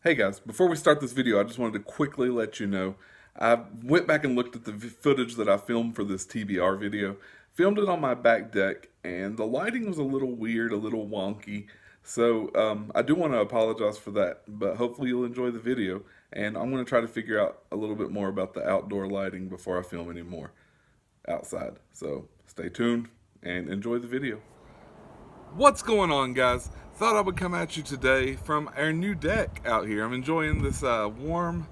Hey guys, before we start this video, I just wanted to quickly let you know I went back and looked at the footage that I filmed for this TBR video. Filmed it on my back deck, and the lighting was a little weird, a little wonky. So I do want to apologize for that, but hopefully you'll enjoy the video. And I'm going to try to figure out a little bit more about the outdoor lighting before I film any more outside. So stay tuned and enjoy the video. What's going on, guys? Thought I would come at you today from our new deck out here. I'm enjoying this warm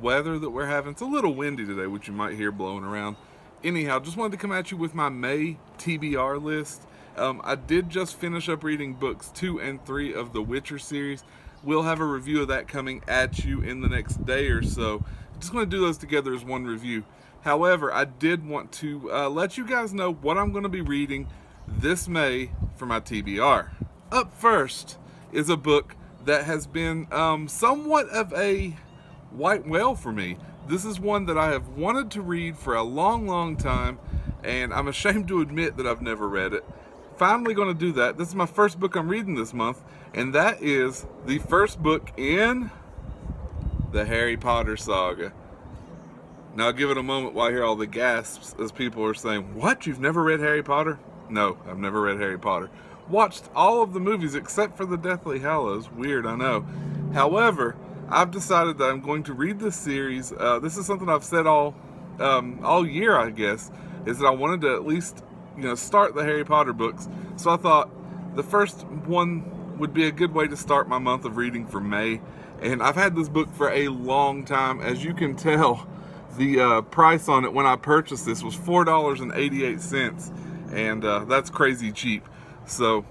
weather that we're having. It's a little windy today, which you might hear blowing around. Anyhow, just wanted to come at you with my May TBR list. I did just finish up reading books 2 and 3 of the Witcher series. We'll have a review of that coming at you in the next day or so. I'm just going to do those together as one review. However, I did want to let you guys know what I'm going to be reading this May for my TBR. Up first is a book that has been somewhat of a white whale for me. This is one that I have wanted to read for a long time, and I'm ashamed to admit that I've never read it. Finally going to do that. This is my first book I'm reading this month, and that is the first book in the Harry Potter saga. Now, I'll give it a moment while I hear all the gasps as people are saying, "What? You've never read Harry Potter?" No, I've never read Harry Potter. Watched all of the movies except for the Deathly Hallows. Weird, I know. However, I've decided that I'm going to read this series. This is something I've said all year, I guess, is that I wanted to at least, start the Harry Potter books. So I thought the first one would be a good way to start my month of reading for May. And I've had this book for a long time. As you can tell, the price on it when I purchased this was $4.88. And that's crazy cheap. So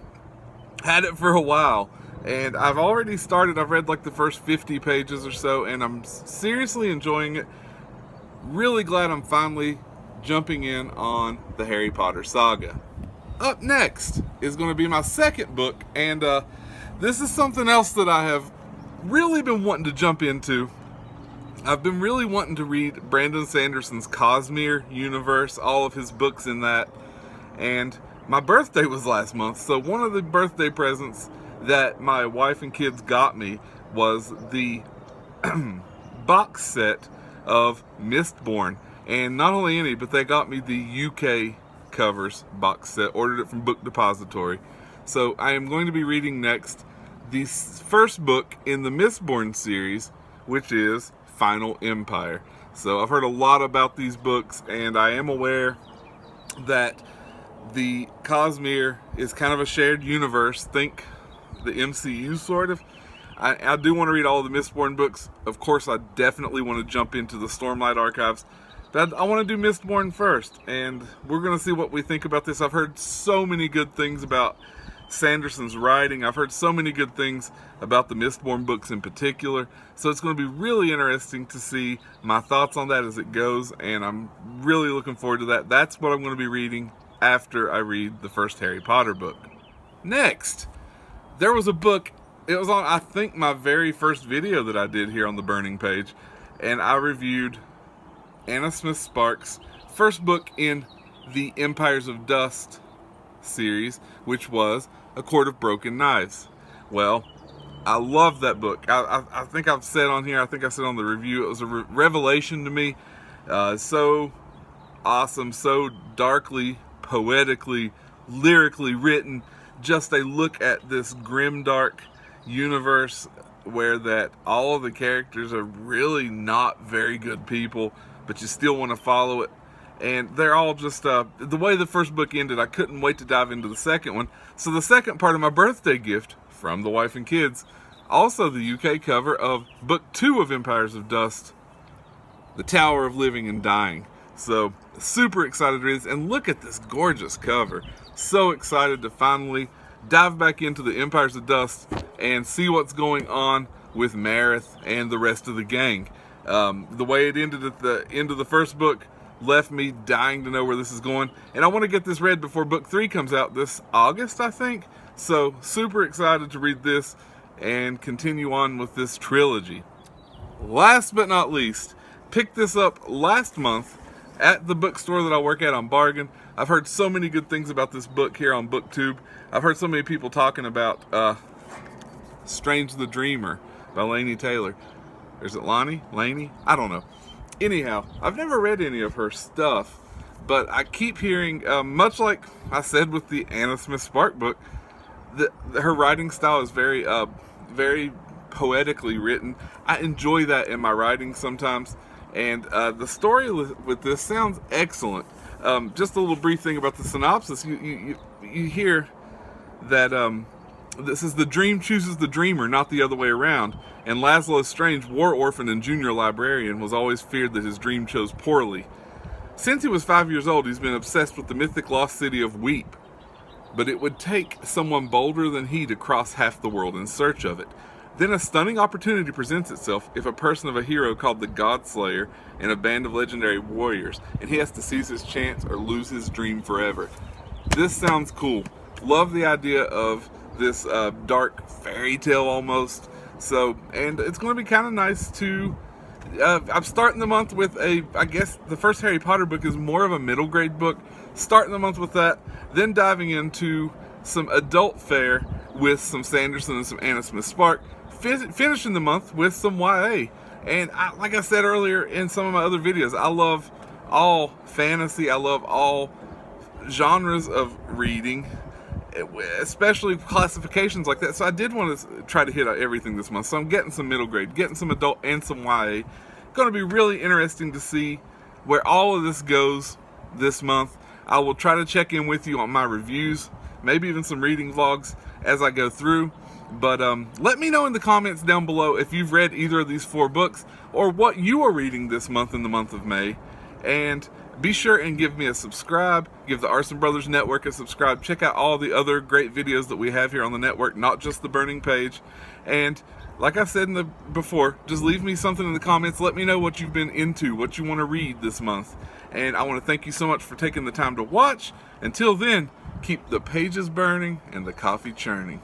had it for a while, and I've already started. I've read like the first 50 pages or so, and I'm seriously enjoying it. Really glad I'm finally jumping in on the Harry Potter saga. Up next is going to be my second book, and this is something else that I have really been wanting to jump into. I've been really wanting to read Brandon Sanderson's Cosmere universe, all of his books in that. And my birthday was last month, so one of the birthday presents that my wife and kids got me was the box set of Mistborn. And not only any, but they got me the UK covers box set, ordered it from Book Depository. So I am going to be reading next the first book in the Mistborn series, which is Final Empire. So I've heard a lot about these books, and I am aware that the Cosmere is kind of a shared universe. Think the MCU, sort of. I do want to read all of the Mistborn books. Of course, I definitely want to jump into the Stormlight archives. But I want to do Mistborn first, and we're going to see what we think about this. I've heard so many good things about Sanderson's writing. I've heard so many good things about the Mistborn books in particular. So it's going to be really interesting to see my thoughts on that as it goes, and I'm really looking forward to that. That's what I'm going to be reading after I read the first Harry Potter book. Next, there was a book, it was on, I think, my very first video that I did here on the Burning page, and I reviewed Anna Smith Sparks' first book in the Empires of Dust series, which was A Court of Broken Knives. Well, I love that book. I think I've said on here, I think I said on the review, it was a revelation to me. So awesome, so darkly, poetically, lyrically written. Just a look at this grimdark universe where that all of the characters are really not very good people, but you still want to follow it. And they're all just, the way the first book ended, I couldn't wait to dive into the second one. So the second part of my birthday gift from the wife and kids, also the UK cover of book 2 of Empires of Dust, The Tower of Living and Dying. So super excited to read this, and look at this gorgeous cover. So excited to finally dive back into the Empires of Dust and see what's going on with Marith and the rest of the gang. The way it ended at the end of the first book left me dying to know where this is going, and I want to get this read before book 3 comes out this August, I think. So super excited to read this and continue on with this trilogy. Last but not least, picked this up last month at the bookstore that I work at on Bargain. I've heard so many good things about this book here on BookTube. I've heard so many people talking about Strange the Dreamer, by Laini Taylor. Or is it Lonnie? Lainey? I don't know. Anyhow, I've never read any of her stuff, but I keep hearing, much like I said with the Anna Smith Spark book, her writing style is very, very poetically written. I enjoy that in my writing sometimes, and the story with this sounds excellent. Just a little brief thing about the synopsis. You hear that this is the dream chooses the dreamer, not the other way around. And Laszlo Strange, war orphan and junior librarian, was always feared that his dream chose poorly. Since he was 5 years old, he's been obsessed with the mythic lost city of Weep. But it would take someone bolder than he to cross half the world in search of it. Then a stunning opportunity presents itself if a person of a hero called the Godslayer and a band of legendary warriors, and he has to seize his chance or lose his dream forever. This sounds cool. Love the idea of this dark fairy tale almost. So, and it's going to be kind of nice to... I'm starting the month with I guess the first Harry Potter book is more of a middle grade book. Starting the month with that, then diving into some adult fare with some Sanderson and some Anna Smith Spark. Finishing the month with some YA. And like I said earlier in some of my other videos, I love all fantasy. I love all genres of reading, especially classifications like that. So I did want to try to hit everything this month. So I'm getting some middle grade, getting some adult and some YA. Going to be really interesting to see where all of this goes this month. I will try to check in with you on my reviews, maybe even some reading vlogs as I go through. But let me know in the comments down below if you've read either of these 4 books or what you are reading this month in the month of May. And be sure and give me a subscribe. Give the Arson Brothers Network a subscribe. Check out all the other great videos that we have here on the network, not just the Burning Page. And like I said before, just leave me something in the comments. Let me know what you've been into, what you want to read this month. And I want to thank you so much for taking the time to watch. Until then, keep the pages burning and the coffee churning.